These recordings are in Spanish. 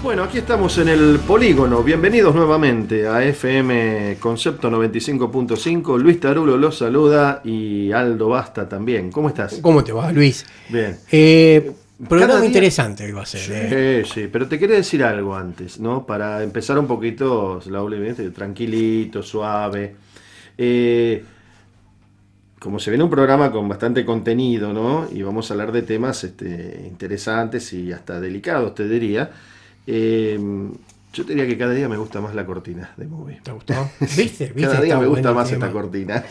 Bueno, aquí estamos en el Polígono. Bienvenidos nuevamente a FM Concepto 95.5. Luis Tarulo los saluda y Aldo Basta también. ¿Cómo estás? ¿Cómo te va, Luis? Bien. Programa interesante que va a ser. Sí, pero te quería decir algo antes, ¿no? Para empezar un poquito, tranquilito, suave. Como se viene un programa con bastante contenido, ¿no? Y vamos a hablar de temas interesantes y hasta delicados, te diría. Yo te diría que cada día me gusta más la cortina de Movie. ¿Te gustó? ¿Viste? Cada día me gusta más esta cortina.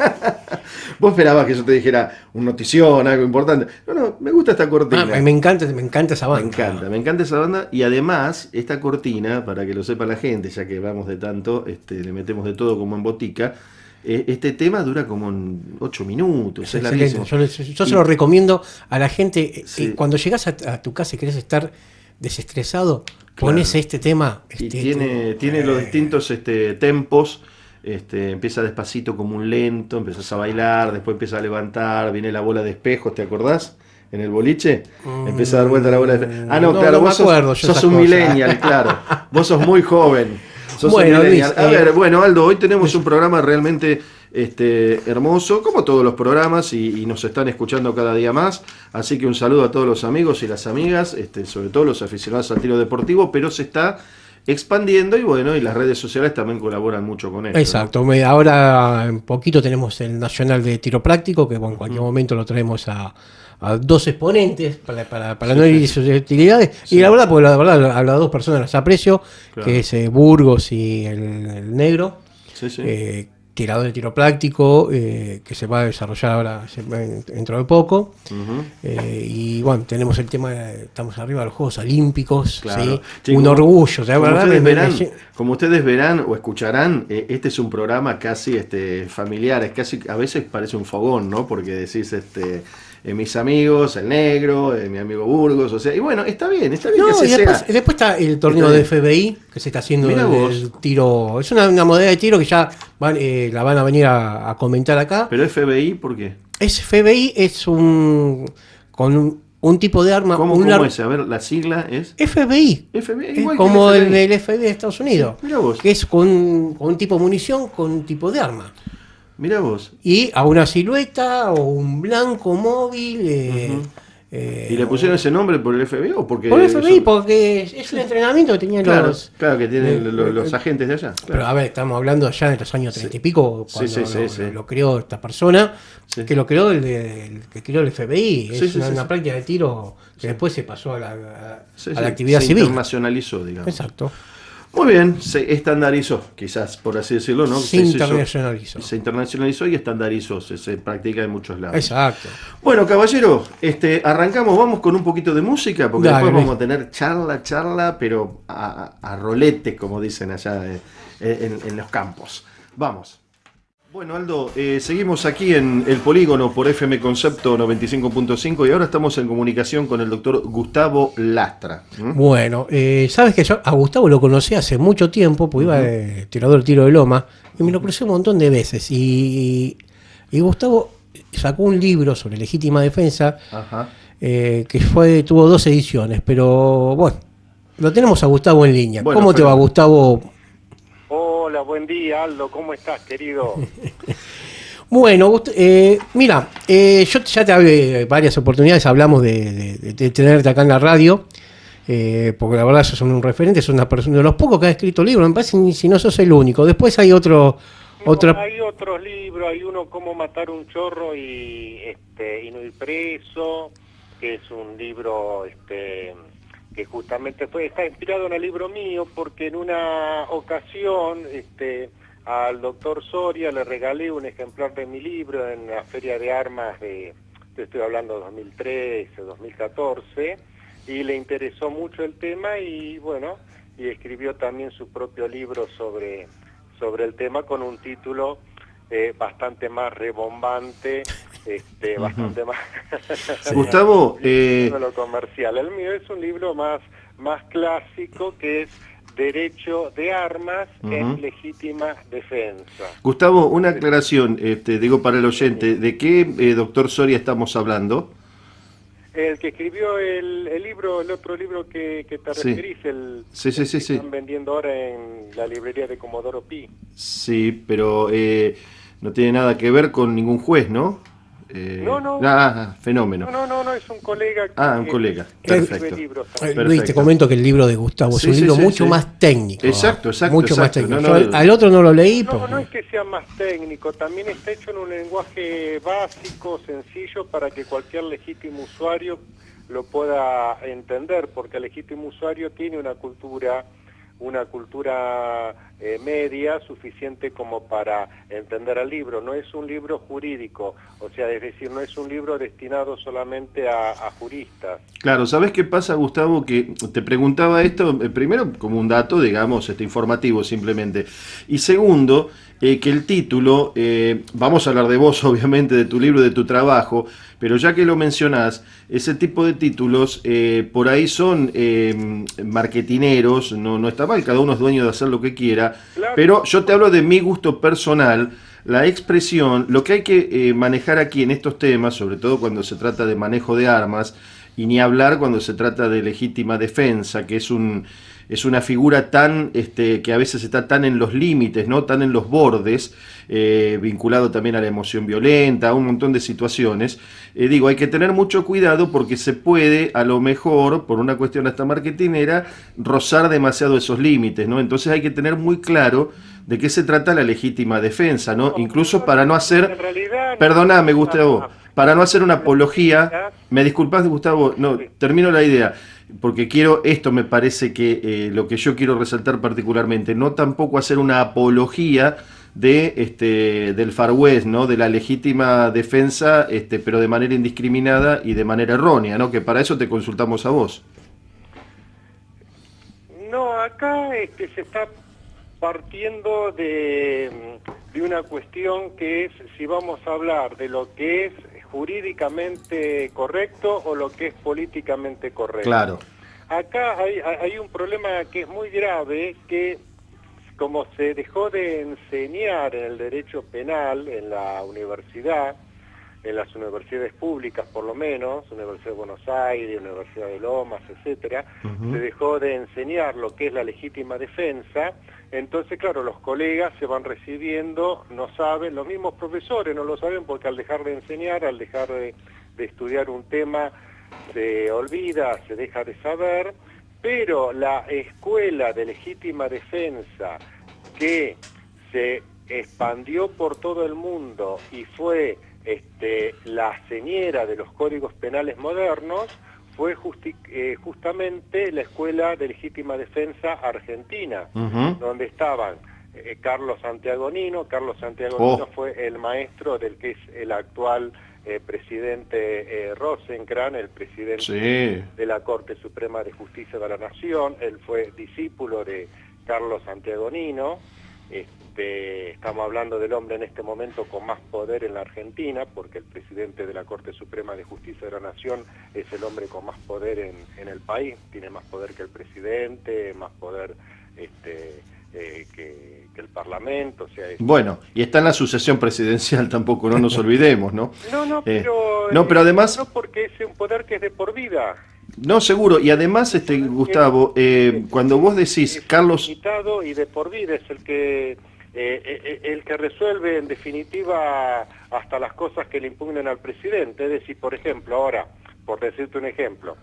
Vos esperabas que yo te dijera un notición, algo importante. No, me gusta esta cortina. Me encanta esa banda. Me encanta esa banda. Y además, esta cortina, para que lo sepa la gente, ya que vamos de tanto, le metemos de todo como en botica. Este tema dura como 8 minutos. Es larguísimo. Yo se lo recomiendo a la gente. Sí. Cuando llegas a tu casa y querés estar desestresado, pones este tema. Y tiene los distintos tempos. Empieza despacito como un lento, empiezas a bailar, después empieza a levantar, viene la bola de espejos, ¿te acordás? En el boliche, empieza a dar vuelta la bola de espejos. No, claro, vos sos un millennial, claro. Vos sos muy joven. Bueno, Luis, a ver, bueno, Aldo, hoy tenemos un programa realmente hermoso, como todos los programas, y nos están escuchando cada día más. Así que un saludo a todos los amigos y las amigas, sobre todo los aficionados al tiro deportivo, pero se está expandiendo y bueno, y las redes sociales también colaboran mucho con esto. Exacto, ¿no? Ahora en poquito tenemos el Nacional de Tiro Práctico, que en cualquier momento lo traemos a dos exponentes para no ir sus utilidades. Sí. Y la verdad, a las dos personas las aprecio, claro, que es Burgos y el Negro, tirador de tiro práctico, que se va a desarrollar ahora dentro de poco. Y bueno, tenemos el tema, estamos arriba de los Juegos Olímpicos, claro. ¿sí? Un orgullo. O sea, como ustedes verán o escucharán, este es un programa casi familiar, es casi, a veces parece un fogón, ¿no? Porque decís mis amigos, el Negro, mi amigo Burgos, o sea, y bueno, está bien que se después está el torneo de FBI que se está haciendo el tiro. Es una modalidad de tiro que ya la van a venir a comentar acá. Pero FBI, ¿por qué? FBI es con un tipo de arma. ¿Cómo es? A ver, la sigla es FBI. FBI, igual como el FBI de Estados Unidos. Sí, mirá vos. Que es con un tipo de munición, con un tipo de arma. Mirá vos. Y a una silueta o un blanco móvil. ¿Y le pusieron ese nombre por el FBI o porque...? Por el FBI, porque es un entrenamiento que tenían los... Claro, que tienen los agentes de allá. Claro. Pero a ver, estamos hablando allá de los años 30 y pico, cuando lo creó esta persona, que lo creó el que creó el FBI. Es una práctica de tiro que después se pasó a la actividad civil. Se internacionalizó, digamos. Exacto. Muy bien, se estandarizó, quizás, por así decirlo, ¿no? Se internacionalizó. Se internacionalizó y estandarizó, se practica en muchos lados. Exacto. Bueno, caballero, arrancamos, vamos con un poquito de música, porque después vamos a tener charla, pero a rolete, como dicen allá en los campos. Vamos. Bueno, Aldo, seguimos aquí en el Polígono por FM Concepto 95.5 y ahora estamos en comunicación con el doctor Gustavo Lastra. Bueno, sabes que yo a Gustavo lo conocí hace mucho tiempo, porque iba de tirador de tiro de loma, y me lo crucé un montón de veces. Y Gustavo sacó un libro sobre legítima defensa, que tuvo 2 ediciones, pero bueno, lo tenemos a Gustavo en línea. Bueno, ¿cómo te va, Gustavo? Hola, buen día, Aldo, ¿cómo estás, querido? Bueno, mira, yo ya te hablé varias oportunidades, hablamos de tenerte acá en la radio, porque la verdad sos un referente, sos una persona de los pocos que ha escrito libros, me parece, si no sos el único. Después hay hay otros libros, hay uno, Cómo matar un chorro y no ir preso, que es un libro que justamente está inspirado en el libro mío, porque en una ocasión al doctor Soria le regalé un ejemplar de mi libro en la Feria de Armas te estoy hablando de 2013, 2014, y le interesó mucho el tema y bueno, y escribió también su propio libro sobre el tema con un título bastante más rebombante, bastante más... Gustavo... lo comercial. El mío es un libro más clásico, que es Derecho de Armas en Legítima Defensa. Gustavo, una aclaración, digo para el oyente, ¿de qué doctor Soria estamos hablando? El que escribió el libro, el otro libro que te referís, el sí. que están vendiendo ahora en la librería de Comodoro Pi. Sí, pero no tiene nada que ver con ningún juez, ¿no? No. Fenómeno. No, es un colega Un colega. escribe Perfecto. libros. Luis, te comento que el libro de Gustavo es un libro mucho más técnico. Exacto. Mucho más técnico. Yo al otro no lo leí. No es que sea más técnico, también está hecho en un lenguaje básico, sencillo, para que cualquier legítimo usuario lo pueda entender, porque el legítimo usuario tiene una cultura media suficiente como para entender el libro. No es un libro jurídico, o sea, es decir, no es un libro destinado solamente a juristas. Claro, ¿sabés qué pasa, Gustavo? Que te preguntaba esto, primero como un dato, digamos, informativo simplemente, y segundo, que el título, vamos a hablar de vos, obviamente, de tu libro, de tu trabajo, pero ya que lo mencionás, ese tipo de títulos por ahí son marketineros, no está mal, cada uno es dueño de hacer lo que quiera, claro. Pero yo te hablo de mi gusto personal, la expresión, lo que hay que manejar aquí en estos temas, sobre todo cuando se trata de manejo de armas, y ni hablar cuando se trata de legítima defensa, que es una figura tan que a veces está tan en los límites, ¿no? Tan en los bordes, vinculado también a la emoción violenta, a un montón de situaciones. Digo, hay que tener mucho cuidado porque se puede, a lo mejor, por una cuestión hasta marketinera, rozar demasiado esos límites, ¿no? Entonces hay que tener muy claro de qué se trata la legítima defensa, ¿no? Incluso para no hacer... Perdóname, Gustavo, para no hacer una apología... ¿Me disculpas, Gustavo? No, termino la idea, porque esto me parece que lo que yo quiero resaltar particularmente, no tampoco hacer una apología del Far West, ¿no? De la legítima defensa, pero de manera indiscriminada y de manera errónea, ¿no? Que para eso te consultamos a vos. No, acá se está partiendo de una cuestión que es si vamos a hablar de lo que es jurídicamente correcto o lo que es políticamente correcto. Claro. Acá hay un problema que es muy grave, que como se dejó de enseñar en el derecho penal en la universidad, en las universidades públicas por lo menos, Universidad de Buenos Aires, Universidad de Lomas, etcétera, se dejó de enseñar lo que es la legítima defensa. Entonces, claro, los colegas se van recibiendo, no saben, los mismos profesores no lo saben porque al dejar de enseñar, al dejar de estudiar un tema, se olvida, se deja de saber, pero la escuela de legítima defensa que se expandió por todo el mundo y fue la señera de los códigos penales modernos, fue justamente la Escuela de Legítima Defensa Argentina, donde estaban Carlos Santiagonino. Carlos Santiagonino fue el maestro del que es el actual presidente Rosencrantz, el presidente de la Corte Suprema de Justicia de la Nación. Él fue discípulo de Carlos Santiagonino. Estamos hablando del hombre en este momento con más poder en la Argentina, porque el presidente de la Corte Suprema de Justicia de la Nación es el hombre con más poder en el país, tiene más poder que el presidente, más poder que el Parlamento. O sea, bueno, y está en la sucesión presidencial tampoco, no nos olvidemos, ¿no? Pero además... No, porque es un poder que es de por vida. No, seguro, y además, Gustavo, cuando vos decís, Carlos... Y de por vida, es el que resuelve en definitiva hasta las cosas que le impugnen al presidente. Es decir, por ejemplo, ahora, por decirte un ejemplo,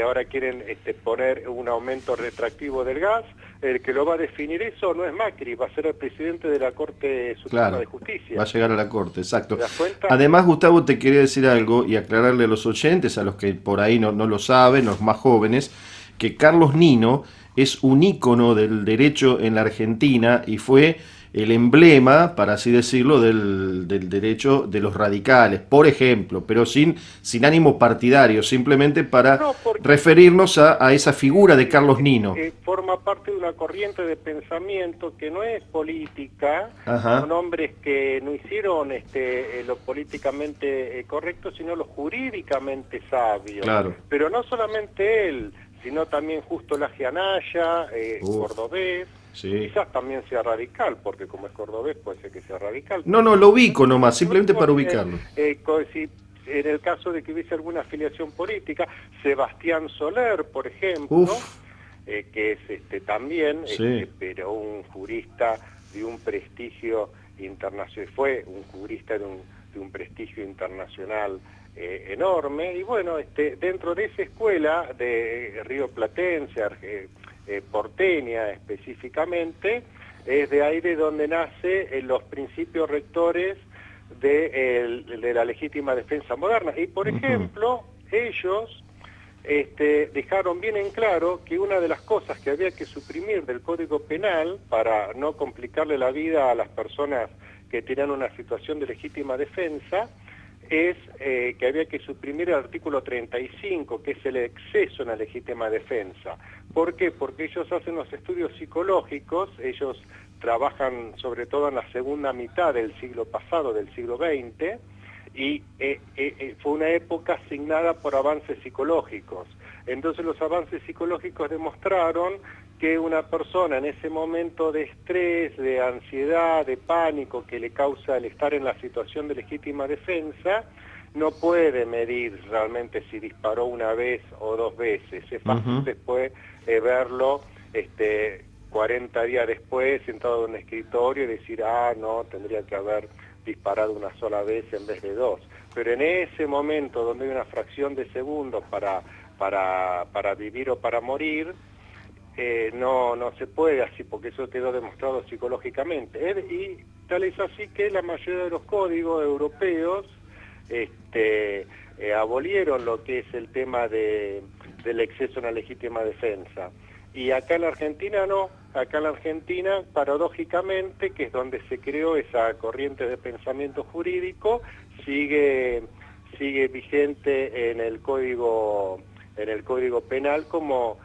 ahora quieren poner un aumento retroactivo del gas, el que lo va a definir eso no es Macri, va a ser el presidente de la Corte Suprema de Justicia. Va a llegar a la Corte, exacto. ¿Te das cuenta? Además, Gustavo, te quería decir algo y aclararle a los oyentes, a los que por ahí no lo saben, los más jóvenes, que Carlos Nino es un ícono del derecho en la Argentina y fue el emblema, para así decirlo, del derecho de los radicales, por ejemplo, pero sin ánimo partidario, simplemente para referirnos a esa figura de Carlos Nino. Forma parte de una corriente de pensamiento que no es política, son hombres que no hicieron lo políticamente correcto, sino lo jurídicamente sabio. Claro. Pero no solamente él, sino también Justo Laje Anaya, cordobés. Sí. Quizás también sea radical, porque como es cordobés puede ser que sea radical. No, lo ubico nomás, simplemente para ubicarlo. en el caso de que hubiese alguna afiliación política. Sebastián Soler, por ejemplo, que es también, sí, pero un jurista de un prestigio internacional, fue un jurista de un prestigio internacional enorme. Y bueno, dentro de esa escuela de rioplatense, porteña específicamente, es de ahí de donde nace los principios rectores de la legítima defensa moderna. Y por ejemplo, ellos dejaron bien en claro que una de las cosas que había que suprimir del Código Penal para no complicarle la vida a las personas que tenían una situación de legítima defensa es que había que suprimir el artículo 35, que es el exceso en la legítima defensa. ¿Por qué? Porque ellos hacen los estudios psicológicos, ellos trabajan sobre todo en la segunda mitad del siglo pasado, del siglo XX, y fue una época asignada por avances psicológicos. Entonces los avances psicológicos demostraron que una persona en ese momento de estrés, de ansiedad, de pánico que le causa el estar en la situación de legítima defensa, no puede medir realmente si disparó una vez o dos veces. Es fácil después verlo 40 días después sentado en un escritorio y decir, no, tendría que haber disparado una sola vez en vez de dos. Pero en ese momento donde hay una fracción de segundo para vivir o para morir, no se puede así, porque eso quedó demostrado psicológicamente. Y tal es así que la mayoría de los códigos europeos abolieron lo que es el tema del exceso en la legítima defensa. Y acá en la Argentina no, acá en la Argentina, paradójicamente, que es donde se creó esa corriente de pensamiento jurídico, sigue vigente en el Código Penal como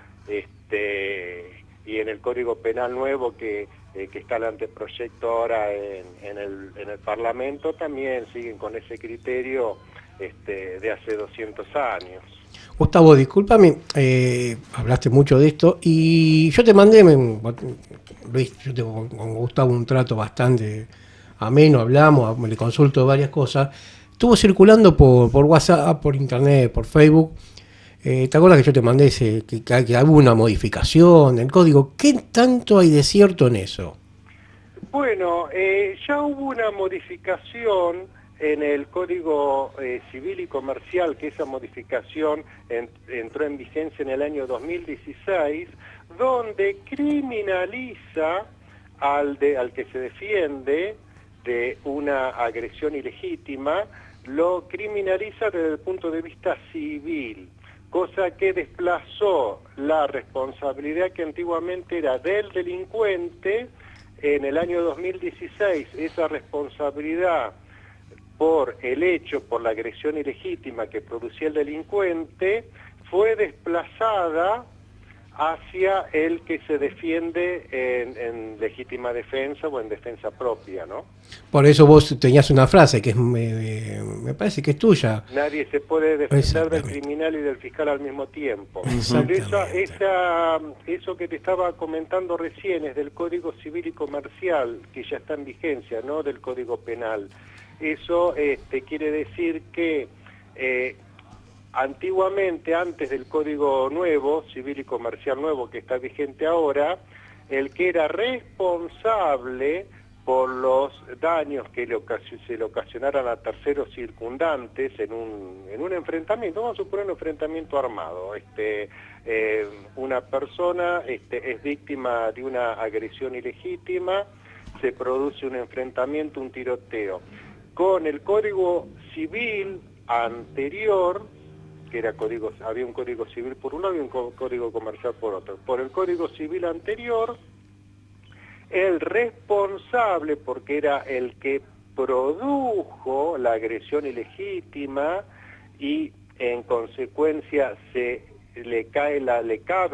y en el Código Penal nuevo que está el anteproyecto ahora en el Parlamento, también siguen con ese criterio de hace 200 años. Gustavo, discúlpame, hablaste mucho de esto y yo te mandé, Luis, yo tengo con Gustavo un trato bastante ameno, hablamos, le consulto varias cosas. Estuvo circulando por WhatsApp, por internet, por Facebook. ¿Te acuerdas que yo te mandé que hubo una modificación del código? ¿Qué tanto hay de cierto en eso? Bueno, ya hubo una modificación en el Código Civil y Comercial, que esa modificación entró en vigencia en el año 2016, donde criminaliza al que se defiende de una agresión ilegítima, lo criminaliza desde el punto de vista civil, cosa que desplazó la responsabilidad que antiguamente era del delincuente. En el año 2016 esa responsabilidad por la agresión ilegítima que producía el delincuente, fue desplazada hacia el que se defiende en legítima defensa o en defensa propia, ¿no? Por eso vos tenías una frase que me parece que es tuya. Nadie se puede defender del criminal y del fiscal al mismo tiempo. Eso que te estaba comentando recién es del Código Civil y Comercial, que ya está en vigencia, no del Código Penal. Eso quiere decir que antiguamente, antes del Código nuevo, Civil y Comercial nuevo, que está vigente ahora, el que era responsable por los daños que se le ocasionaran a terceros circundantes en un enfrentamiento, vamos a suponer un enfrentamiento armado, una persona es víctima de una agresión ilegítima, se produce un enfrentamiento, un tiroteo. Con el Código Civil anterior, que era había un Código Civil por un lado y un Código Comercial por otro. Por el Código Civil anterior, el responsable, porque era el que produjo la agresión ilegítima y en consecuencia le cabe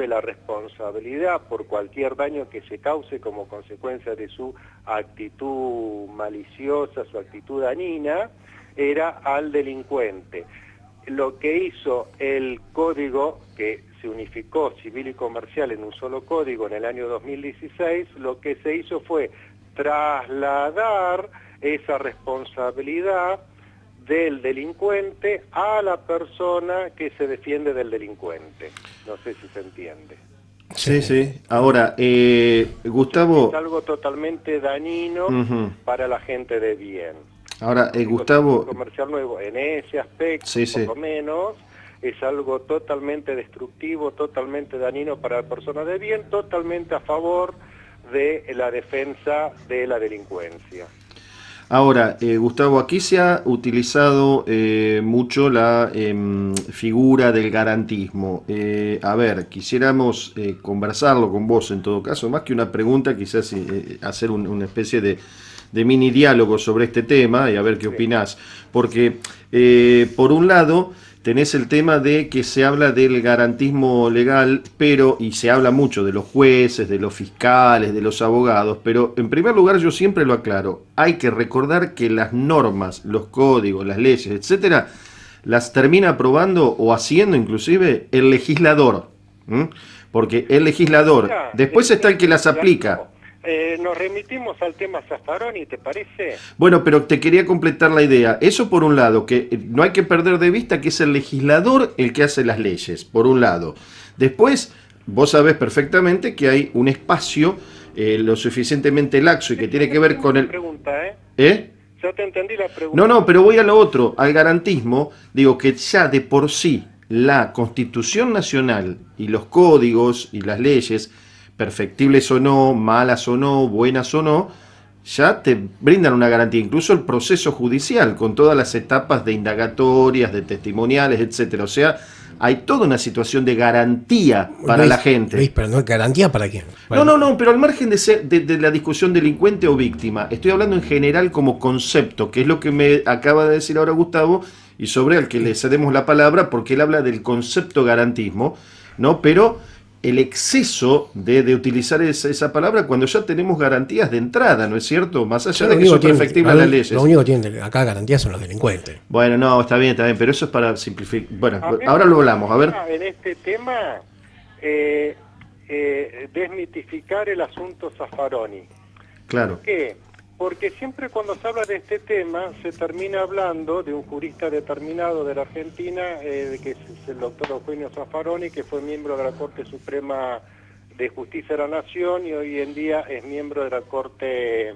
la responsabilidad por cualquier daño que se cause como consecuencia de su actitud maliciosa, su actitud dañina, era al delincuente. Lo que hizo el código, que se unificó civil y comercial en un solo código en el año 2016, lo que se hizo fue trasladar esa responsabilidad del delincuente a la persona que se defiende del delincuente. No sé si se entiende. Sí, sí. Ahora, Gustavo... Es algo totalmente dañino para la gente de bien. Ahora, Gustavo... Comercial nuevo, en ese aspecto, sí, sí, por lo menos, es algo totalmente destructivo, totalmente dañino para la persona de bien, totalmente a favor de la defensa de la delincuencia. Ahora, Gustavo, aquí se ha utilizado mucho la figura del garantismo. A ver, quisiéramos conversarlo con vos en todo caso, más que una pregunta, quizás hacer una especie de mini diálogo sobre este tema y a ver qué opinás. Porque, por un lado, tenés el tema de que se habla del garantismo legal, pero, y se habla mucho de los jueces, de los fiscales, de los abogados, pero en primer lugar yo siempre lo aclaro, hay que recordar que las normas, los códigos, las leyes, etcétera, las termina aprobando o haciendo inclusive el legislador, porque el legislador, después está el que las aplica. Nos remitimos al tema Zaffaroni, ¿te parece? Bueno, pero te quería completar la idea. Eso por un lado, que no hay que perder de vista que es el legislador el que hace las leyes, por un lado. Después, vos sabés perfectamente que hay un espacio lo suficientemente laxo y que tiene que ver con el... Ya te entendí la pregunta. No, pero voy a lo otro, al garantismo. Digo que ya de por sí la Constitución Nacional y los códigos y las leyes, perfectibles o no, malas o no, buenas o no, ya te brindan una garantía, incluso el proceso judicial, con todas las etapas de indagatorias, de testimoniales, etcétera. O sea, hay toda una situación de garantía para la gente. Luis, pero no es garantía para quién. No, pero al margen de la discusión delincuente o víctima, estoy hablando en general como concepto, que es lo que me acaba de decir ahora Gustavo, y sobre el que le cedemos la palabra, porque él habla del concepto garantismo, ¿no? Pero el exceso de utilizar esa palabra cuando ya tenemos garantías de entrada, ¿no es cierto? Más allá de que son perfectibles las leyes. Lo único que tienen acá garantías son los delincuentes. Bueno, no, está bien, pero eso es para simplificar. Bueno, ahora lo hablamos, a ver. En este tema, desmitificar el asunto Zaffaroni. Claro. ¿Por qué? Porque siempre cuando se habla de este tema se termina hablando de un jurista determinado de la Argentina, que es el doctor Eugenio Zaffaroni, que fue miembro de la Corte Suprema de Justicia de la Nación y hoy en día es miembro de la Corte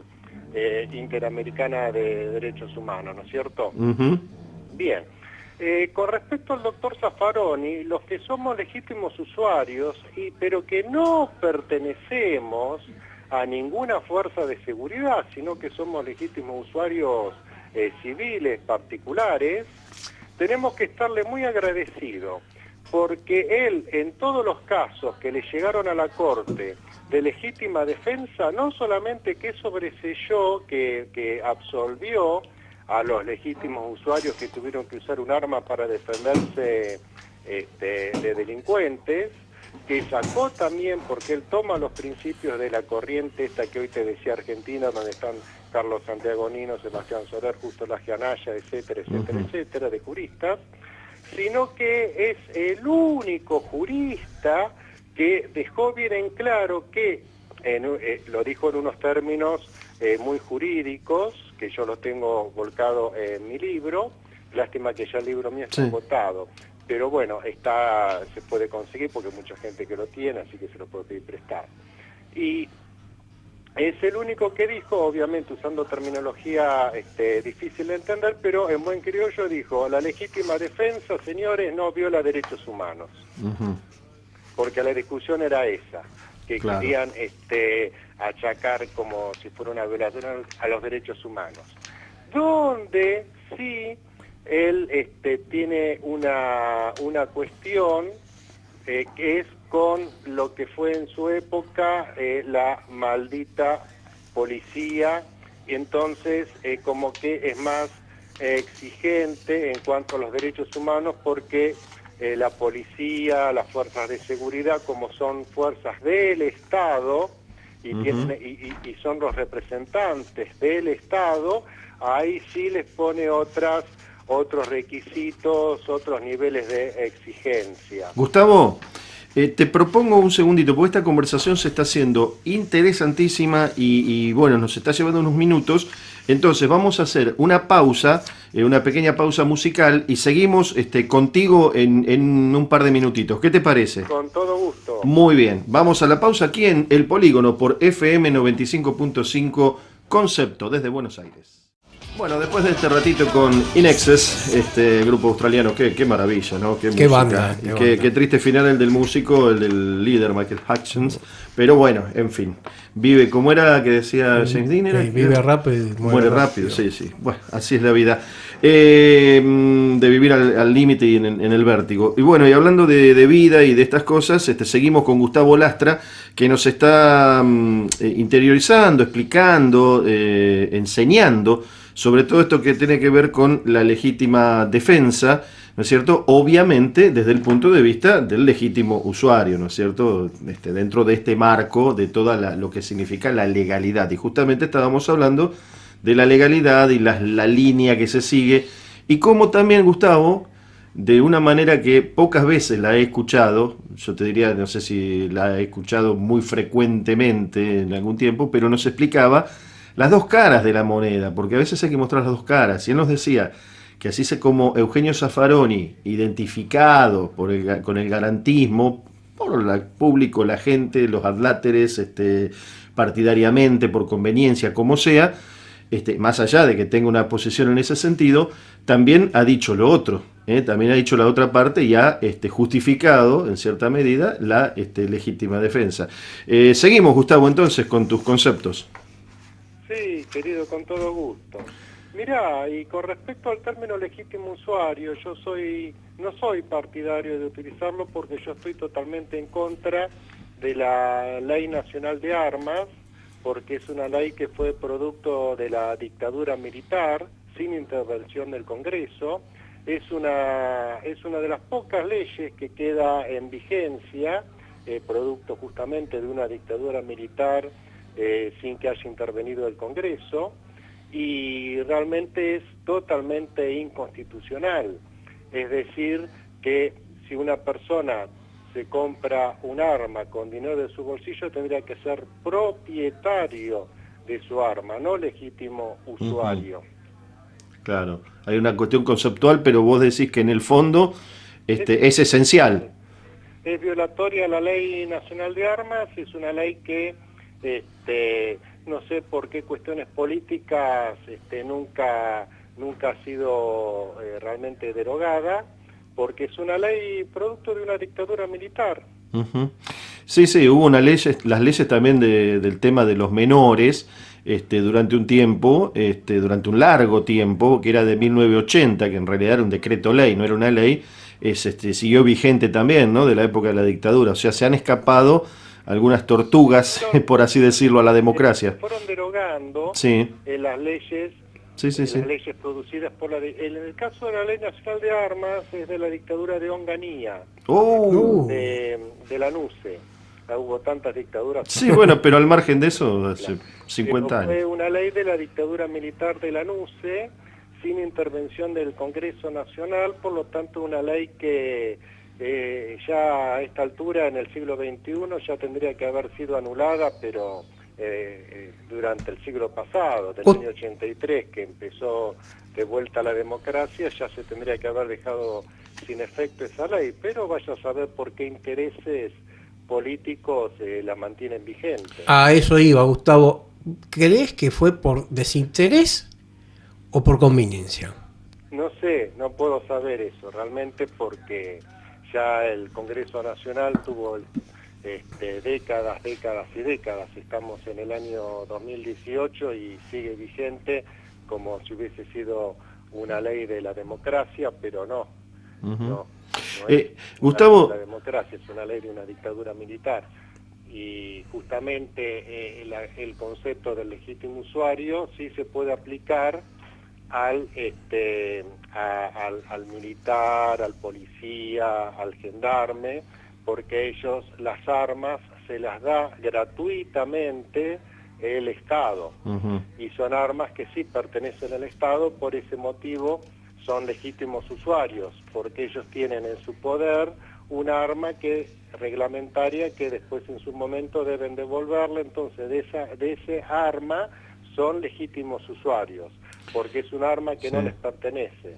Interamericana de Derechos Humanos, ¿no es cierto? Bien. Con respecto al doctor Zaffaroni, los que somos legítimos usuarios, pero que no pertenecemos a ninguna fuerza de seguridad, sino que somos legítimos usuarios civiles, particulares, tenemos que estarle muy agradecidos, porque él, en todos los casos que le llegaron a la Corte de legítima defensa, no solamente que sobreseyó, que absolvió a los legítimos usuarios que tuvieron que usar un arma para defenderse de delincuentes, que sacó también, porque él toma los principios de la corriente esta que hoy te decía Argentina, donde están Carlos Santiagonino, Sebastián Soler, Justo Lagianaya, etcétera, etcétera, etcétera, de juristas, sino que es el único jurista que dejó bien en claro que, lo dijo en unos términos muy jurídicos, que yo los tengo volcado en mi libro, lástima que ya el libro mío está agotado. Pero bueno, se puede conseguir porque hay mucha gente que lo tiene, así que se lo puede pedir prestado. Y es el único que dijo, obviamente usando terminología difícil de entender, pero en buen criollo dijo, la legítima defensa, señores, no viola derechos humanos. Porque la discusión era esa, que querían achacar como si fuera una violación a los derechos humanos. Donde sí... él tiene una cuestión que es con lo que fue en su época la maldita policía, y entonces como que es más exigente en cuanto a los derechos humanos, porque la policía, las fuerzas de seguridad, como son fuerzas del Estado y son los representantes del Estado, ahí sí les pone otros requisitos, otros niveles de exigencia. Gustavo, Te propongo un segundito, porque esta conversación se está haciendo interesantísima y bueno, nos está llevando unos minutos. Entonces vamos a hacer una pausa, una pequeña pausa musical y seguimos contigo en un par de minutitos. ¿Qué te parece? Con todo gusto. Muy bien, vamos a la pausa aquí en El Polígono por FM 95.5 Concepto desde Buenos Aires. Bueno, después de este ratito con In Excess, este grupo australiano, qué maravilla, ¿no? Qué música. Banda. Qué triste final el del músico, el del líder Michael Hutchins. Pero bueno, en fin. Vive como era que decía James Dean. Vive rápido y muere rápido. Sí. Bueno, así es la vida. De vivir al límite y en el vértigo. Y bueno, y hablando de vida y de estas cosas, seguimos con Gustavo Lastra, que nos está interiorizando, explicando, enseñando sobre todo esto que tiene que ver con la legítima defensa, ¿no es cierto? Obviamente desde el punto de vista del legítimo usuario, ¿no es cierto? Dentro de este marco de toda lo que significa la legalidad. Y justamente estábamos hablando de la legalidad y la línea que se sigue. Y como también, Gustavo, de una manera que pocas veces la he escuchado, yo te diría, no sé si la he escuchado muy frecuentemente en algún tiempo, pero nos explicaba las dos caras de la moneda, porque a veces hay que mostrar las dos caras. Y él nos decía que así como Eugenio Zaffaroni, identificado con el garantismo, por el público, la gente, los adláteres, partidariamente, por conveniencia, como sea, más allá de que tenga una posición en ese sentido, también ha dicho lo otro, también ha dicho la otra parte y ha justificado, en cierta medida, la legítima defensa. Seguimos, Gustavo, entonces, con tus conceptos. Sí, querido, con todo gusto. Mirá, y con respecto al término legítimo usuario, yo no soy partidario de utilizarlo porque yo estoy totalmente en contra de la Ley Nacional de Armas, porque es una ley que fue producto de la dictadura militar, sin intervención del Congreso. Es una de las pocas leyes que queda en vigencia, producto justamente de una dictadura militar sin que haya intervenido el Congreso, y realmente es totalmente inconstitucional. Es decir, que si una persona se compra un arma con dinero de su bolsillo, tendría que ser propietario de su arma, no legítimo usuario. Claro, hay una cuestión conceptual, pero vos decís que en el fondo es esencial. Es violatoria a la Ley Nacional de Armas, es una ley que no sé por qué cuestiones políticas nunca ha sido realmente derogada, porque es una ley producto de una dictadura militar. Sí, hubo una ley, las leyes también del tema de los menores, durante un tiempo, durante un largo tiempo, que era de 1980, que en realidad era un decreto ley, no era una ley, siguió vigente también, ¿no? De la época de la dictadura, o sea, se han escapado algunas tortugas, por así decirlo, a la democracia. Fueron derogando las leyes, las leyes producidas por en el caso de la Ley Nacional de Armas es de la dictadura de Onganía, de la NUCE. Hubo tantas dictaduras. Sí, bueno, pero al margen de eso, hace 50 años. Fue una ley de la dictadura militar de la NUCE, sin intervención del Congreso Nacional, por lo tanto una ley que ya a esta altura, en el siglo XXI, ya tendría que haber sido anulada, pero durante el siglo pasado, del año 83, que empezó de vuelta la democracia, ya se tendría que haber dejado sin efecto esa ley, pero vaya a saber por qué intereses políticos la mantienen vigente. A eso iba, Gustavo. ¿Crees que fue por desinterés o por conveniencia? No sé, no puedo saber eso realmente, porque ya el Congreso Nacional tuvo décadas y décadas. Estamos en el año 2018 y sigue vigente como si hubiese sido una ley de la democracia, pero no. No es Gustavo, una ley de la democracia, es una ley de una dictadura militar. Y justamente el concepto del legítimo usuario sí se puede aplicar al militar, al policía, al gendarme, porque ellos las armas se las da gratuitamente el Estado, y son armas que sí pertenecen al Estado, por ese motivo son legítimos usuarios, porque ellos tienen en su poder un arma reglamentaria que después en su momento deben devolverle. Entonces de ese arma son legítimos usuarios, porque es un arma que no les pertenece.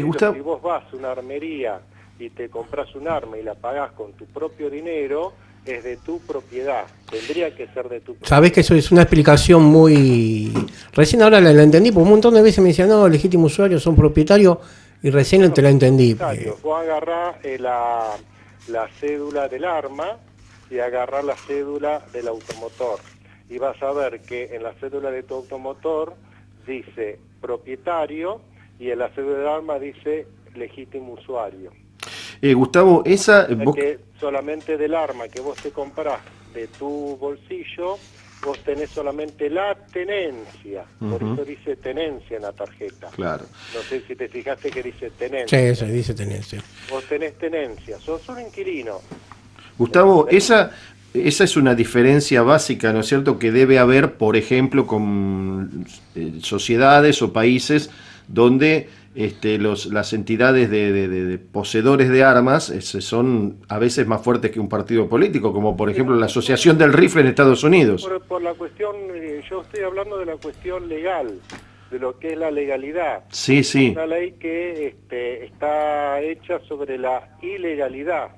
Gustavo, si vos vas a una armería y te compras un arma y la pagás con tu propio dinero, es de tu propiedad, tendría que ser de tu propiedad. Sabés que eso es una explicación muy... Recién ahora la entendí, porque un montón de veces me decían, no, legítimo usuario, son propietarios, y recién te la entendí. Vos agarrás la cédula del arma y agarrás la cédula del automotor, y vas a ver que en la cédula de tu automotor dice propietario y en la cédula del arma dice legítimo usuario. Gustavo, Que solamente del arma que vos te comprás de tu bolsillo, vos tenés solamente la tenencia. Por eso dice tenencia en la tarjeta. Claro. No sé si te fijaste que dice tenencia. Sí, dice tenencia. Vos tenés tenencia, sos un inquilino. Gustavo, esa es una diferencia básica, ¿no es cierto?, que debe haber, por ejemplo, con sociedades o países donde las entidades de poseedores de armas son a veces más fuertes que un partido político, como por ejemplo la Asociación del Rifle en Estados Unidos. Por la cuestión, yo estoy hablando de la cuestión legal, de lo que es la legalidad. Sí, sí. Una ley que está hecha sobre la ilegalidad.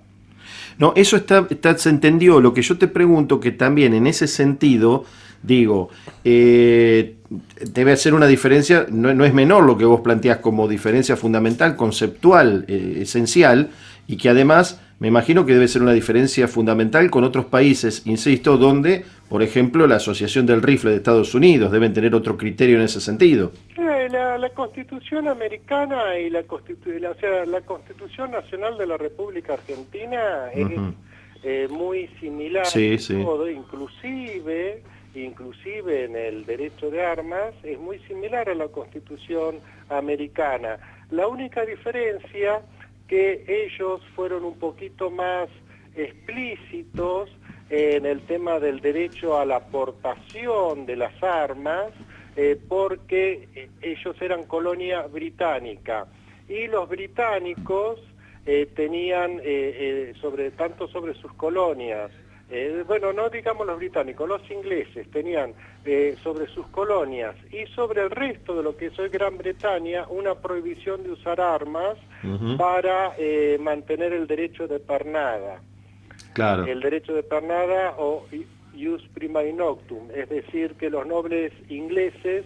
No, eso se entendió. Lo que yo te pregunto, que también en ese sentido, digo, debe hacer una diferencia, no es menor lo que vos planteás como diferencia fundamental, conceptual, esencial, y que además me imagino que debe ser una diferencia fundamental con otros países, insisto, donde, por ejemplo, la Asociación del Rifle de Estados Unidos deben tener otro criterio en ese sentido. La Constitución americana y la Constitución Nacional de la República Argentina es muy similar, sí, sí. Todo, inclusive en el derecho de armas, es muy similar a la Constitución americana. La única diferencia que ellos fueron un poquito más explícitos en el tema del derecho a la aportación de las armas, porque ellos eran colonia británica y los británicos tenían tanto sobre sus colonias, no digamos los británicos, los ingleses tenían sobre sus colonias y sobre el resto de lo que es hoy Gran Bretaña una prohibición de usar armas para mantener el derecho de pernada. Claro. El derecho de pernada o ius primae noctum, es decir, que los nobles ingleses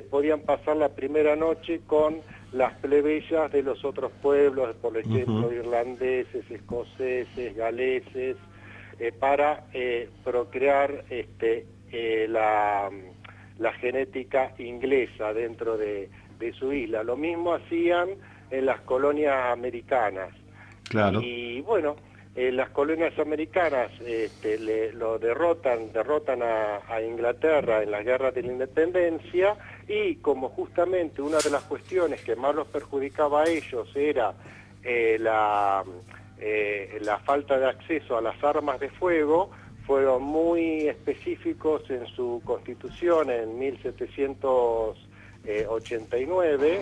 podían pasar la primera noche con las plebeyas de los otros pueblos, por ejemplo, irlandeses, escoceses, galeses, para procrear la genética inglesa dentro de su isla. Lo mismo hacían en las colonias americanas. Claro. Y bueno, las colonias americanas lo derrotan a Inglaterra en las guerras de la independencia, y como justamente una de las cuestiones que más los perjudicaba a ellos era la falta de acceso a las armas de fuego, fueron muy específicos en su constitución en 1789,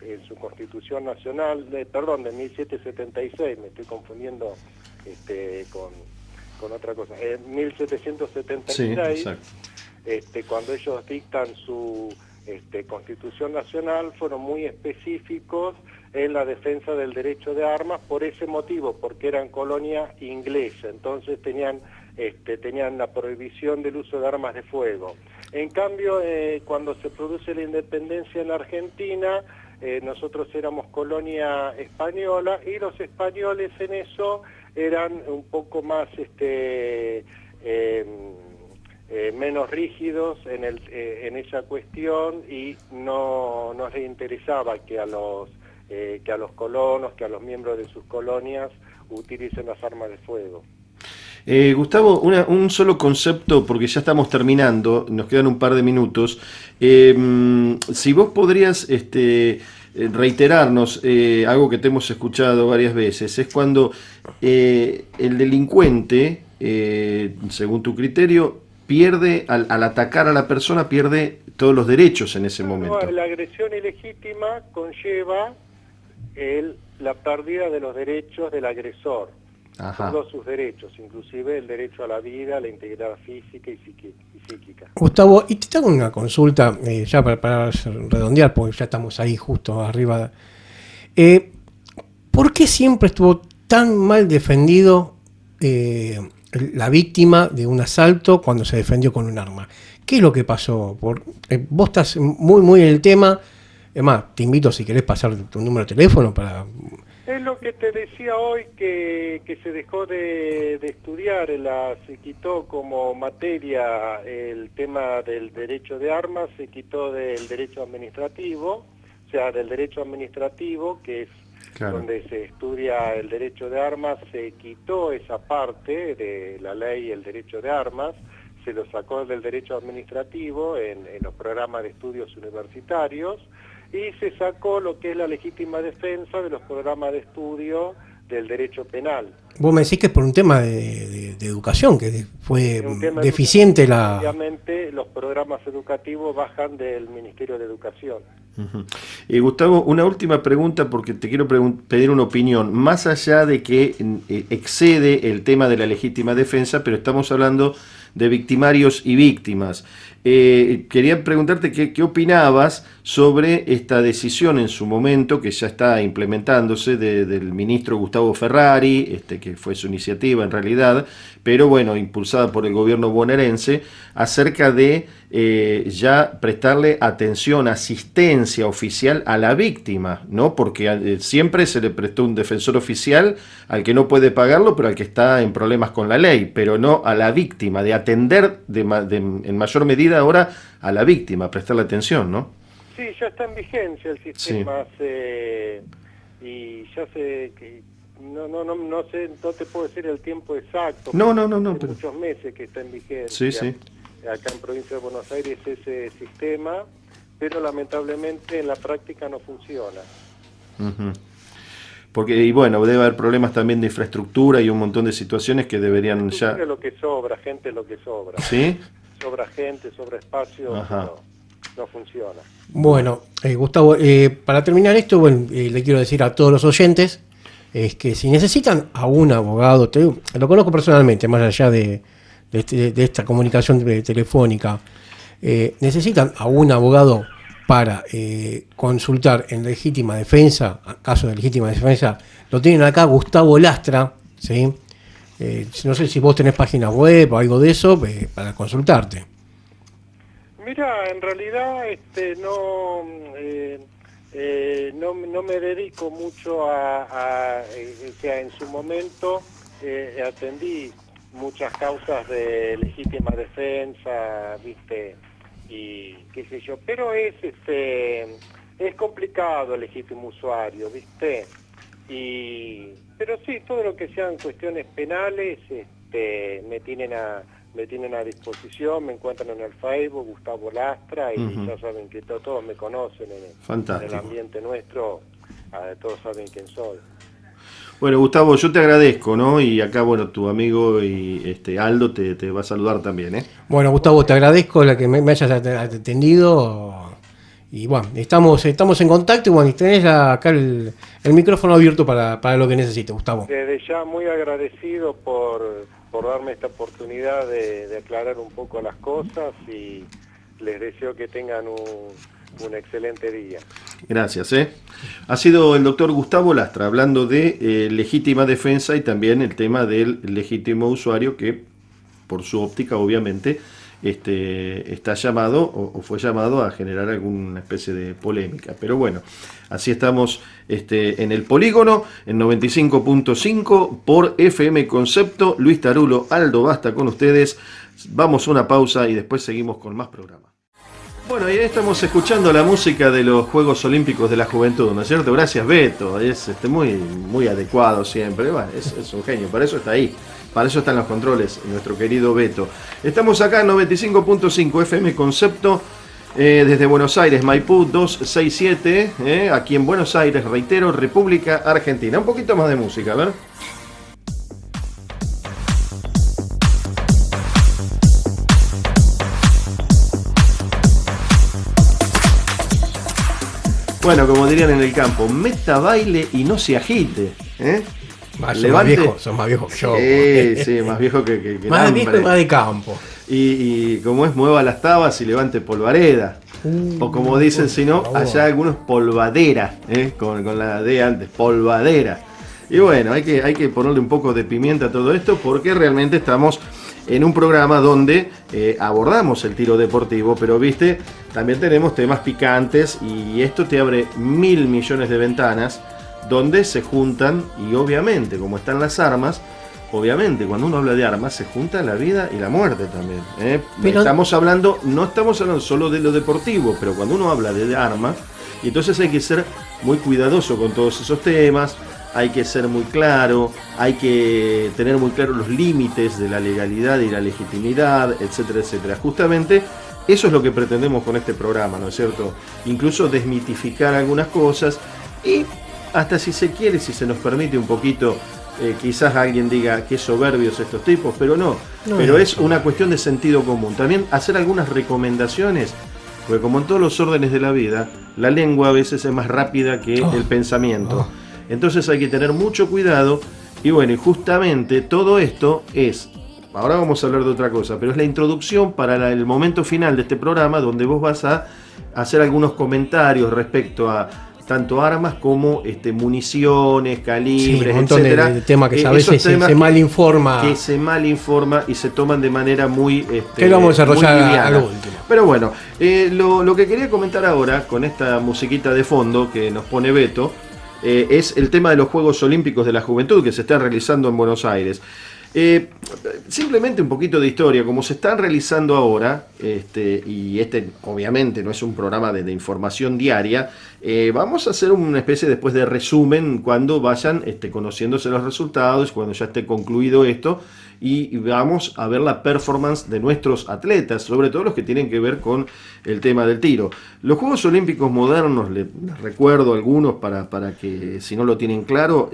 en su Constitución Nacional, de 1776, me estoy confundiendo con otra cosa, en 1776, sí, cuando ellos dictan su Constitución Nacional, fueron muy específicos en la defensa del derecho de armas por ese motivo, porque eran colonia inglesa, entonces tenían la prohibición del uso de armas de fuego. En cambio, cuando se produce la independencia en Argentina, nosotros éramos colonia española y los españoles en eso eran un poco más menos rígidos en esa cuestión, y no les interesaba que a los colonos, que a los miembros de sus colonias utilicen las armas de fuego. Gustavo, un solo concepto, porque ya estamos terminando, nos quedan un par de minutos. Si vos podrías reiterarnos algo que te hemos escuchado varias veces, es cuando el delincuente, según tu criterio, pierde, al atacar a la persona, pierde todos los derechos en ese momento. La agresión ilegítima conlleva la pérdida de los derechos del agresor. Ajá. Todos sus derechos, inclusive el derecho a la vida, a la integridad física y psíquica. Gustavo, y te hago una consulta, ya para redondear, porque ya estamos ahí justo arriba. ¿Por qué siempre estuvo tan mal defendido la víctima de un asalto cuando se defendió con un arma? ¿Qué es lo que pasó? Vos estás muy en el tema. Es más, te invito si querés pasar tu número de teléfono para... Es lo que te decía hoy, que se dejó de estudiar, se quitó como materia el tema del derecho de armas, se quitó del derecho administrativo, o sea, del derecho administrativo, que es claro, donde se estudia el derecho de armas, se quitó esa parte de la ley, el derecho de armas, se lo sacó del derecho administrativo en los programas de estudios universitarios, y se sacó lo que es la legítima defensa de los programas de estudio del derecho penal. Vos me decís que es por un tema de educación, que fue deficiente la... Obviamente los programas educativos bajan del Ministerio de Educación. Gustavo, una última pregunta porque te quiero pedir una opinión. Más allá de que excede el tema de la legítima defensa, pero estamos hablando de victimarios y víctimas. Quería preguntarte qué opinabas sobre esta decisión en su momento, que ya está implementándose, del ministro Gustavo Ferrari, que fue su iniciativa en realidad, pero bueno, impulsada por el gobierno bonaerense, acerca de ya prestarle atención, asistencia oficial a la víctima, ¿no? Porque siempre se le prestó un defensor oficial al que no puede pagarlo, pero al que está en problemas con la ley, pero no a la víctima, de atender en mayor medida ahora a la víctima, prestarle atención, ¿no? Sí, ya está en vigencia el sistema, sí. Y ya sé que no sé, no te puedo decir el tiempo exacto. No, pero muchos meses que está en vigencia. Sí. Acá en Provincia de Buenos Aires ese sistema, pero lamentablemente en la práctica no funciona. Porque, y bueno, debe haber problemas también de infraestructura y un montón de situaciones que deberían ya... Es lo que sobra, gente es lo que sobra. ¿Sí? Sobra gente, sobra espacio, no funciona. Bueno, Gustavo, para terminar esto, bueno, le quiero decir a todos los oyentes, es que si necesitan a un abogado, lo conozco personalmente, más allá de esta comunicación telefónica, necesitan a un abogado para consultar en legítima defensa, caso de legítima defensa, lo tienen acá Gustavo Lastra, ¿sí? No sé si vos tenés página web o algo de eso para consultarte. Mira, en realidad no me dedico mucho o sea, en su momento atendí muchas causas de legítima defensa, ¿viste? Y qué sé yo, pero es complicado el legítimo usuario, ¿viste? Pero sí, todo lo que sean cuestiones penales me tienen a disposición, me encuentran en el Facebook, Gustavo Lastra, y ya saben que todos me conocen en el ambiente nuestro, todos saben quién soy. Bueno, Gustavo, yo te agradezco, ¿no? Y acá, bueno, tu amigo y Aldo te va a saludar también, ¿eh? Bueno, Gustavo, te agradezco la que me hayas atendido. Y bueno, estamos en contacto y bueno, tenés acá el micrófono abierto para lo que necesites, Gustavo. Desde ya muy agradecido por darme esta oportunidad de aclarar un poco las cosas y les deseo que tengan un excelente día. Gracias. Ha sido el doctor Gustavo Lastra hablando de legítima defensa y también el tema del legítimo usuario que por su óptica obviamente está llamado o fue llamado a generar alguna especie de polémica. Pero bueno, así estamos en el Polígono, en 95.5 por FM Concepto. Luis Tarulo, Aldo Basta con ustedes. Vamos a una pausa y después seguimos con más programas. Bueno, y ahí estamos escuchando la música de los Juegos Olímpicos de la Juventud, ¿no es cierto? Gracias, Beto, es muy adecuado siempre, bueno, es un genio, para eso está ahí, para eso están los controles, nuestro querido Beto. Estamos acá en 95.5 FM Concepto, desde Buenos Aires, Maipú 267, aquí en Buenos Aires, reitero, República Argentina. Un poquito más de música, a ver. Bueno, como dirían en el campo, meta baile y no se agite. Son más viejos que yo. Sí, más viejo que más viejo y más de campo. Y como es, mueva las tabas y levante polvareda. O como dicen, si no, allá algunos polvadera, con la D antes, polvadera. Y bueno, hay que ponerle un poco de pimienta a todo esto porque realmente estamos en un programa donde abordamos el tiro deportivo, pero viste, también tenemos temas picantes y esto te abre 1.000 millones de ventanas donde se juntan, y obviamente, como están las armas, obviamente cuando uno habla de armas se junta la vida y la muerte también. Pero no estamos hablando solo de lo deportivo, pero cuando uno habla de armas, y entonces hay que ser muy cuidadoso con todos esos temas. Hay que ser muy claro, hay que tener muy claros los límites de la legalidad y la legitimidad, etcétera, etcétera. Justamente eso es lo que pretendemos con este programa, ¿no es cierto? Incluso desmitificar algunas cosas y hasta si se quiere, si se nos permite un poquito, quizás alguien diga qué soberbios estos tipos, pero no, pero es una cuestión de sentido común. También hacer algunas recomendaciones, porque como en todos los órdenes de la vida, la lengua a veces es más rápida que el pensamiento. Entonces hay que tener mucho cuidado y bueno, y justamente todo esto es, ahora vamos a hablar de otra cosa, pero es la introducción para el momento final de este programa donde vos vas a hacer algunos comentarios respecto a tanto armas como municiones, calibres, un montón etcétera. De temas que a veces se malinforma. Que se malinforma y se toman de manera muy que lo vamos a desarrollar a lo último. Pero bueno, lo que quería comentar ahora con esta musiquita de fondo que nos pone Beto, es el tema de los Juegos Olímpicos de la Juventud que se están realizando en Buenos Aires. Simplemente un poquito de historia, como se están realizando ahora, y obviamente no es un programa de información diaria, vamos a hacer una especie después de resumen cuando vayan conociéndose los resultados, cuando ya esté concluido esto, y vamos a ver la performance de nuestros atletas, sobre todo los que tienen que ver con el tema del tiro. Los Juegos Olímpicos modernos, les recuerdo algunos para que si no lo tienen claro,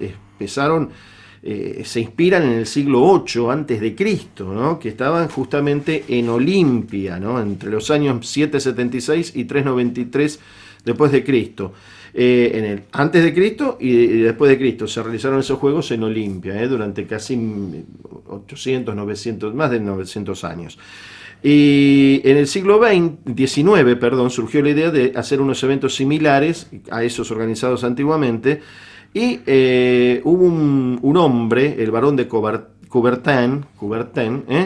se inspiran en el siglo VIII antes de Cristo, ¿no? Que estaban justamente en Olimpia, ¿no? Entre los años 776 y 393 después de Cristo. Antes de Cristo y después de Cristo se realizaron esos juegos en Olimpia, durante casi 800, 900, más de 900 años. Y en el siglo XIX, surgió la idea de hacer unos eventos similares a esos organizados antiguamente. Y hubo un hombre, el barón de Coubertin,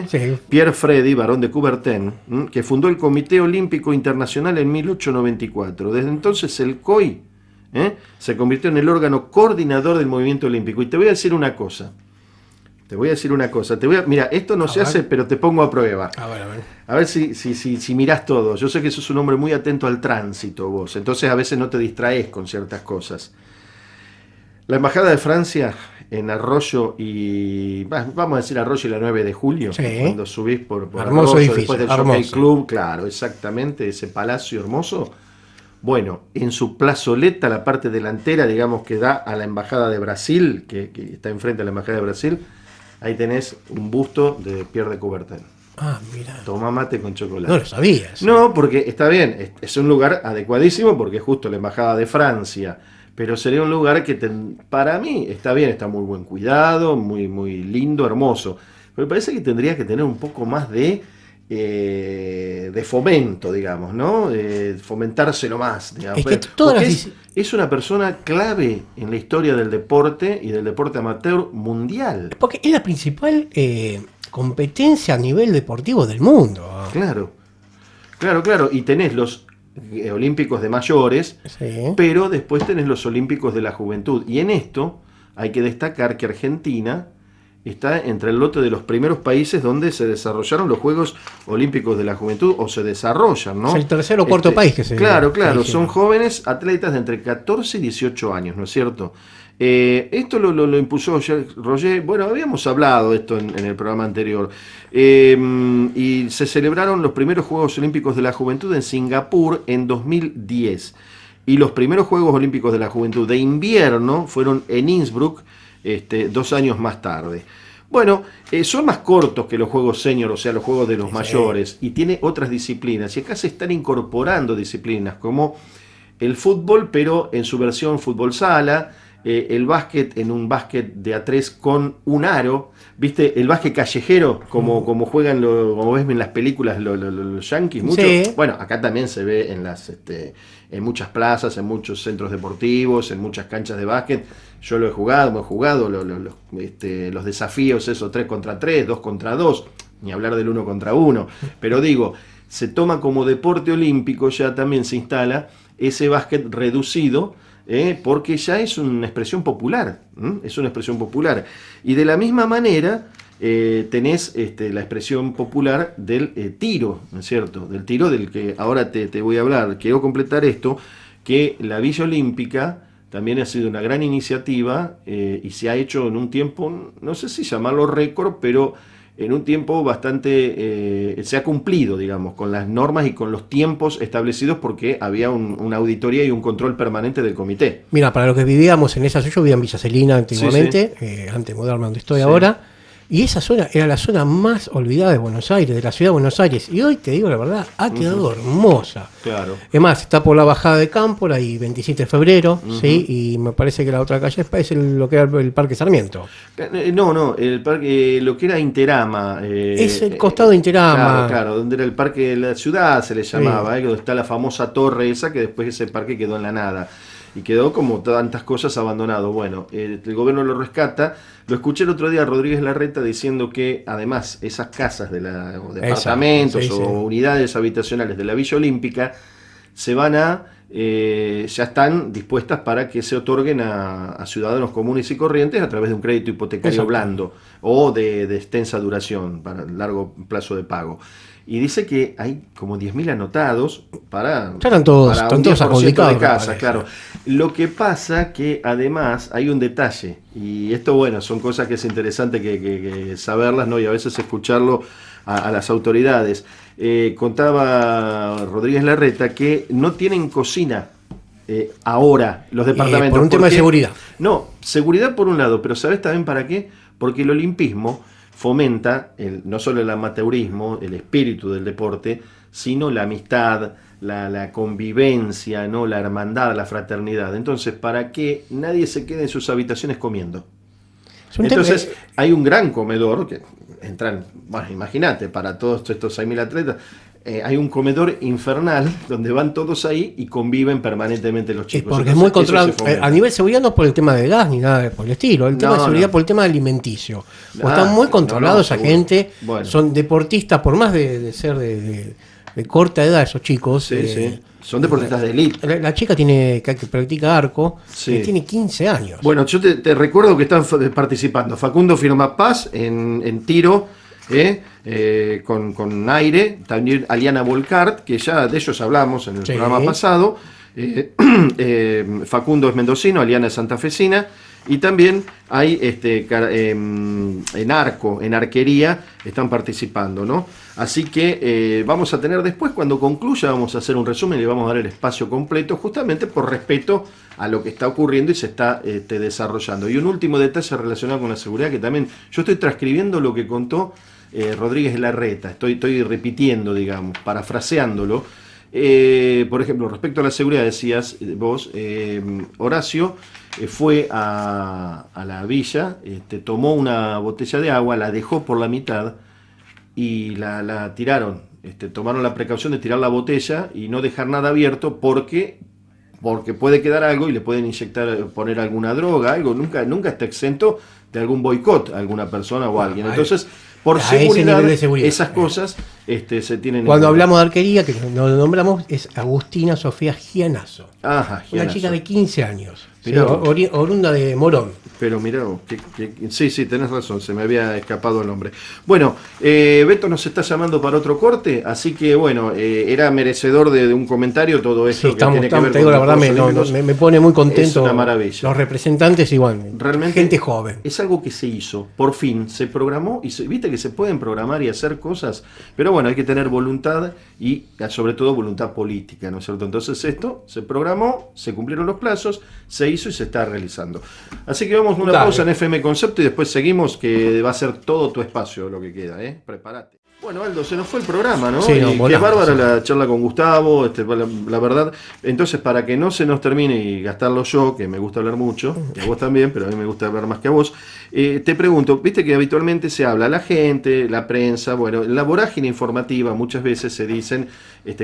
sí. Pierre Freddy, barón de Coubertin, que fundó el Comité Olímpico Internacional en 1894. Desde entonces el COI se convirtió en el órgano coordinador del movimiento olímpico. Y te voy a decir una cosa. Mira, esto no se hace, pero te pongo a prueba. A ver si mirás todo. Yo sé que sos un hombre muy atento al tránsito vos, entonces a veces no te distraes con ciertas cosas. La Embajada de Francia en Arroyo y... vamos a decir Arroyo y la 9 de julio, sí. Cuando subís por hermoso Arroyo, edificio, después del Jockey Club, claro, exactamente, ese palacio hermoso. Bueno, en su plazoleta, la parte delantera, digamos, que da a la Embajada de Brasil, que está enfrente a la Embajada de Brasil, ahí tenés un busto de Pierre de Coubertin. Mira. Toma mate con chocolate. No lo sabías. No, porque está bien, es un lugar adecuadísimo porque es justo la Embajada de Francia. Pero sería un lugar que para mí está bien, está muy buen cuidado, muy, muy lindo, hermoso. Pero me parece que tendría que tener un poco más de fomento, digamos, ¿no? Fomentárselo más, digamos. Es una persona clave en la historia del deporte y del deporte amateur mundial. Porque es la principal competencia a nivel deportivo del mundo. Claro. Y tenés los olímpicos de mayores, sí. Pero después tenés los olímpicos de la juventud. Y en esto hay que destacar que Argentina está entre el lote de los primeros países donde se desarrollaron los Juegos Olímpicos de la Juventud, o se desarrollan, ¿no? Es el tercer o cuarto país que se... Claro, son jóvenes atletas de entre 14 y 18 años, ¿no es cierto? Esto lo impulsó Roger. Bueno, habíamos hablado esto en el programa anterior. Y se celebraron los primeros Juegos Olímpicos de la Juventud en Singapur en 2010. Y los primeros Juegos Olímpicos de la Juventud de invierno fueron en Innsbruck 2 años más tarde. Bueno, son más cortos que los Juegos Senior, o sea, los Juegos de los mayores, y tiene otras disciplinas. Y acá se están incorporando disciplinas como el fútbol, pero en su versión fútbol sala, el básquet en un básquet de A3 con un aro, ¿viste? El básquet callejero, como juegan, como ves en las películas los yanquis, mucho. Sí. Bueno, acá también se ve en muchas plazas, en muchos centros deportivos, en muchas canchas de básquet. Yo lo he jugado, hemos jugado los desafíos, esos 3 contra 3, 2 contra 2, ni hablar del 1 contra 1. Pero digo, se toma como deporte olímpico, ya también se instala ese básquet reducido, porque ya es una expresión popular, es una expresión popular. Y de la misma manera tenés la expresión popular del tiro, ¿no es cierto? Del tiro del que ahora te voy a hablar. Quiero completar esto, que la Villa Olímpica también ha sido una gran iniciativa y se ha hecho en un tiempo, no sé si llamarlo récord, pero en un tiempo bastante, se ha cumplido, digamos, con las normas y con los tiempos establecidos porque había una auditoría y un control permanente del comité. Mira, para los que vivíamos en esa zona, yo vivía en Villa Celina antiguamente, antes moderna donde estoy ahora, y esa zona era la zona más olvidada de Buenos Aires, de la ciudad de Buenos Aires, y hoy te digo la verdad, ha quedado hermosa. Claro. Es más, está por la bajada de Cámpora y 27 de febrero, ¿sí? Y me parece que la otra calle es lo que era el Parque Sarmiento. No, el parque, lo que era Interama. Es el costado de Interama. Claro, donde era el parque de la ciudad se le llamaba, donde está la famosa torre esa, que después ese parque quedó en la nada. Y quedó como tantas cosas abandonado. Bueno, el gobierno lo rescata. Lo escuché el otro día a Rodríguez Larreta diciendo que además esas casas o departamentos o unidades habitacionales de la Villa Olímpica se van ya están dispuestas para que se otorguen a ciudadanos comunes y corrientes a través de un crédito hipotecario blando o de extensa duración para largo plazo de pago. Y dice que hay como 10.000 anotados para un 10% de casa, claro. Lo que pasa que además hay un detalle, y esto, bueno, son cosas que es interesante que saberlas, ¿no? Y a veces escucharlo a las autoridades. Contaba Rodríguez Larreta que no tienen cocina ahora los departamentos. Por un tema de seguridad. No, seguridad por un lado, pero ¿sabes también para qué? Porque el olimpismo fomenta no solo el amateurismo, el espíritu del deporte, sino la amistad, la convivencia, ¿no? La hermandad, la fraternidad. Entonces, para que nadie se quede en sus habitaciones comiendo. Entonces, hay un gran comedor, que entran, bueno, imagínate, para todos estos 6.000 atletas, hay un comedor infernal donde van todos ahí y conviven permanentemente los chicos. Porque entonces, es muy controlado. A nivel de seguridad no por el tema de gas ni nada por el estilo. El tema de seguridad por el tema alimenticio. Están muy controlados esa gente. Bueno. Son deportistas, por más de ser de corta edad esos chicos. Sí. Son deportistas de élite. La chica que practica arco, tiene 15 años. Bueno, yo te recuerdo que están participando Facundo Firmapaz en tiro, con aire, también Aliana Volcart, que ya de ellos hablamos en el programa pasado. Facundo es mendocino, Aliana es santafesina. Y también hay en arco, en arquería, están participando, ¿no? Así que vamos a tener después, cuando concluya, vamos a hacer un resumen y le vamos a dar el espacio completo, justamente por respeto a lo que está ocurriendo y se está desarrollando. Y un último detalle relacionado con la seguridad, que también yo estoy transcribiendo lo que contó Rodríguez Larreta, estoy repitiendo, digamos, parafraseándolo. Por ejemplo, respecto a la seguridad, decías vos, Horacio fue a la villa, tomó una botella de agua, la dejó por la mitad y la tiraron. Tomaron la precaución de tirar la botella y no dejar nada abierto porque puede quedar algo y le pueden poner alguna droga, algo. Nunca está exento de algún boicot a alguna persona o a alguien. Entonces, por seguridad, esas cosas se tienen. Cuando hablamos de arquería, que nos nombramos, es Agustina Sofía Gianazo. Ajá, Gianazo. Una chica de 15 años, oriunda de Morón. Pero mirá, sí, tenés razón, se me había escapado el nombre. Bueno, Beto nos está llamando para otro corte, así que bueno, era merecedor de un comentario todo esto que tiene que ver con la verdad, me pone muy contento. Es una maravilla. Los representantes igual, realmente gente joven. Es algo que se hizo, por fin, se programó, y viste que se pueden programar y hacer cosas, pero bueno, hay que tener voluntad y sobre todo voluntad política, ¿no es cierto? Entonces esto se programó, se cumplieron los plazos, se hizo y se está realizando. Así que vamos a una pausa en FM Concepto y después seguimos, que va a ser todo tu espacio lo que queda, ¿eh? Prepárate. Bueno, Aldo, se nos fue el programa, ¿no? Sí, no, y qué bárbara la charla con Gustavo, la verdad. Entonces, para que no se nos termine y gastarlo yo, que me gusta hablar mucho, y a vos también, pero a mí me gusta hablar más que a vos, te pregunto, viste que habitualmente se habla, la gente, la prensa, bueno, en la vorágine informativa muchas veces se dicen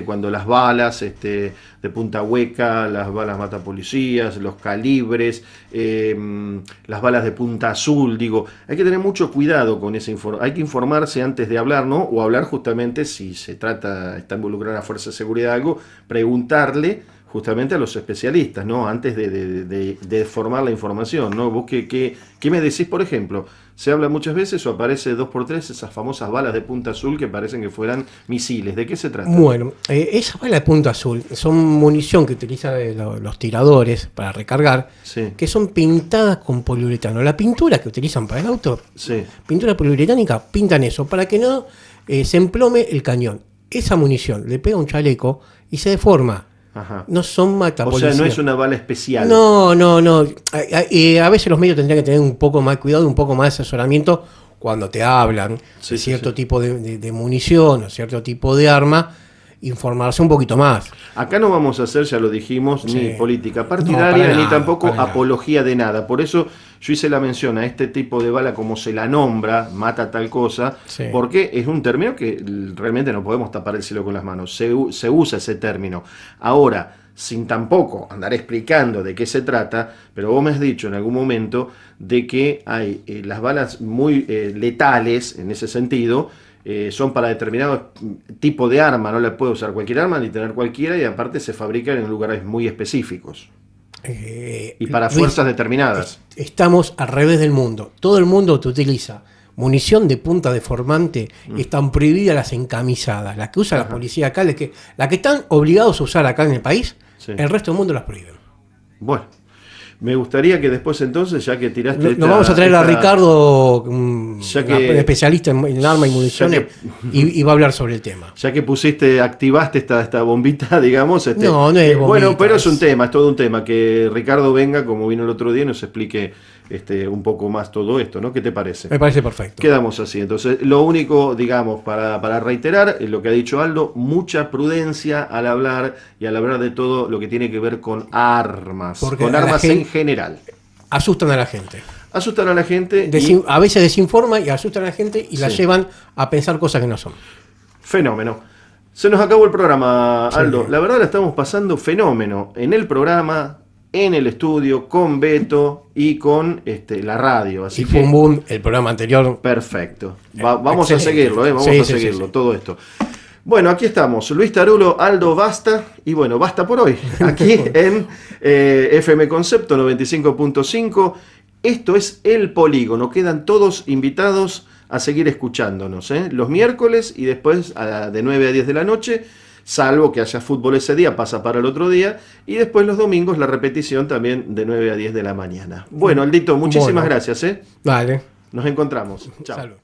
cuando las balas de punta hueca, las balas mata policías, los calibres, las balas de punta azul, digo, hay que tener mucho cuidado con esa información, hay que informarse antes de hablar, ¿no? O hablar justamente si se trata, está involucrada la fuerza de seguridad algo, preguntarle justamente a los especialistas, ¿no? Antes de formar la información, ¿no? ¿Vos qué me decís, por ejemplo? Se habla muchas veces o aparece 2x3 esas famosas balas de punta azul que parecen que fueran misiles. ¿De qué se trata? Bueno, esas balas de punta azul son munición que utilizan los tiradores para recargar, sí, que son pintadas con poliuretano. La pintura que utilizan para el auto, sí, pintura poliuretánica, pintan eso para que no se emplome el cañón. Esa munición le pega un chaleco y se deforma. ajá. No son matapolicías. O sea, no es una bala especial. No. A veces los medios tendrían que tener un poco más cuidado, un poco más de asesoramiento cuando te hablan Sí, de sí, cierto sí. tipo de munición o cierto tipo de arma, informarse un poquito más. Acá no vamos a hacer, ya lo dijimos, Sí. ni política No, partidaria, para ni nada, tampoco para nada. apología de nada. Por eso yo hice la mención a este tipo de bala como se la nombra, mata tal cosa, Sí. porque es un término que realmente no podemos tapar el cielo con las manos. Se usa ese término. Ahora, sin tampoco andar explicando de qué se trata, pero vos me has dicho en algún momento de que hay las balas muy letales en ese sentido, son para determinado tipo de arma, no la puede usar cualquier arma ni tener cualquiera y aparte se fabrican en lugares muy específicos y para Luis, fuerzas determinadas. Estamos al revés del mundo. Todo el mundo te utiliza munición de punta deformante, están prohibidas las encamisadas, las que usa la policía acá, las que están obligados a usar acá en el país, Sí. el resto del mundo las prohíben. Bueno, me gustaría que después entonces, ya que tiraste Nos vamos a traer a Ricardo, Ya que- un especialista en armas y municiones, y va a hablar sobre el tema. ya que activaste esta bombita, digamos. No es bombita, bueno, pero es un es- tema, es todo un tema. Que Ricardo venga, como vino el otro día, y nos explique un poco más todo esto, ¿no? ¿Qué te parece? Me parece perfecto. Quedamos así. Entonces, lo único, digamos, para reiterar lo que ha dicho Aldo, mucha prudencia al hablar y al hablar de todo lo que tiene que ver con armas. Porque Con a la armas gente- en general. Asustan a la gente. Asustan a la gente. A veces desinforman y asustan a la gente y la Sí. llevan a pensar cosas que no son. Fenómeno. Se nos acabó el programa, Sí. Aldo. La verdad la estamos pasando fenómeno en el programa, en el estudio, con Beto y con la radio. Así Y que fue un boom el programa anterior. perfecto. Vamos a Excelente. seguirlo, vamos Sí, a sí, seguirlo, sí, sí. todo esto. Bueno, aquí estamos. Luis Tarulo, Aldo Basta. Y bueno, basta por hoy. Aquí en FM Concepto 95.5. Esto es El Polígono. Quedan todos invitados a seguir escuchándonos, los miércoles y después de 9 a 10 de la noche, salvo que haya fútbol ese día, pasa para el otro día, y después los domingos la repetición también de 9 a 10 de la mañana. Bueno, Aldito, muchísimas Bueno. gracias. Vale. Nos encontramos. Chao. Salud.